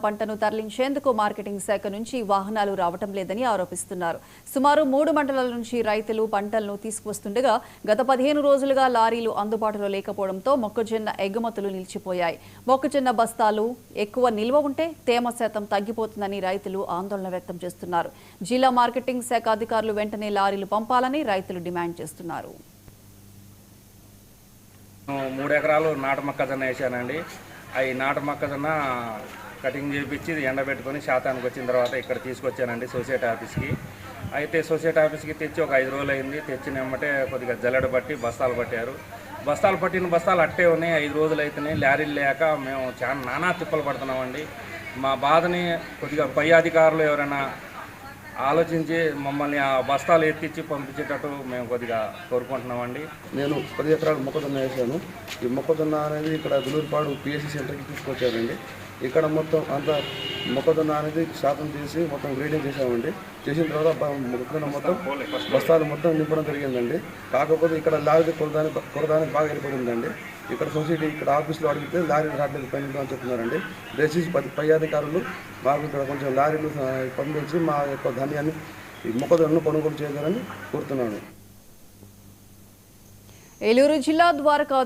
పంటను తరలించేందుకు మార్కెటింగ్ శాఖ నుంచి వాహనాలు రావటం లేదని ఆరోపిస్తున్నారు. సుమారు 3 మండలాల నుంచి రైతులు పంటలను తీసుకువస్తుండగా గత 15 రోజులుగా లారీలు అందుబాటులో లేకపోవడంతో మొక్కజొన్న ఎగుమతులు నిలిచిపోయాయి. మొక్కజొన్న బస్తాలు ఎక్కువ నిల్వ ఉంటే తేమ శాతం తగ్గిపోతుందని రైతులు ఆందోళన వ్యక్తం చేస్తున్నారు. జిల్లా మార్కెటింగ్ శాఖ అధికారులు వెంటనే లారీలు పంపాలని రైతులు డిమాండ్ చేస్తున్నారు. 3 ఎకరాలు నాటు మొక్కజొన్న వేసానండి. అవి నాటు మొక్కజొన్న కటింగ్ చేయించి ఎండబెట్టుకొని శాతానికి వచ్చిన తర్వాత ఇక్కడ తీసుకొచ్చానండి సొసైటీ ఆఫీస్కి. అయితే సొసైటీ ఆఫీస్కి తెచ్చి ఒక 5 రోజులు అయింది. తెచ్చిన వెంబటే కొద్దిగా జల్లెడ బట్టి బస్తాలు పట్టారు. బస్తాలు పట్టిన బస్తాలు అట్టే ఉన్నాయి. 5 రోజులు అవుతున్నాయి. లారీలు లేక మేము చాలా నానా తిప్పలు పడుతున్నామండి. మా బాధని కొద్దిగా పై అధికారులు ఎవరైనా ఆలోచించి మమ్మల్ని ఆ బస్తాలు ఎత్తిచ్చి పంపించేటట్టు మేము కొద్దిగా కోరుకుంటున్నామండి. నేను 10 ఎకరాలు మొక్కజొన్న వేసాను. ఈ మొక్కజొన్న అనేది ఇక్కడ దులూరుపాడు పిఎస్సి సెంటర్కి తీసుకొచ్చారండి. ఇక్కడ మొత్తం అంతా మొక్కజొన్న అనేది శాతం చేసి మొత్తం గ్రేడింగ్ చేసామండి. చేసిన తర్వాత మొక్కజొన్న మొత్తం బస్తాలు మొత్తం నింపడం జరిగిందండి. కాకపోతే ఇక్కడ లారీ కొరదానికి బాగా వెళ్ళిపోతుందండి. ఇక్కడ సొసైటీ ఇక్కడ ఆఫీస్లో అడిగితే లారీలు రావట్లేదు పని అని చెప్తున్నారండి. దయచేసి పై అధికారులు మాకు ఇక్కడ కొంచెం లారీలు పంపించి మా యొక్క ధాన్యాన్ని మొక్కజొన్నను కొనుగోలు చేయాలని కోరుతున్నాను. ఏలూరు జిల్లా ద్వారకా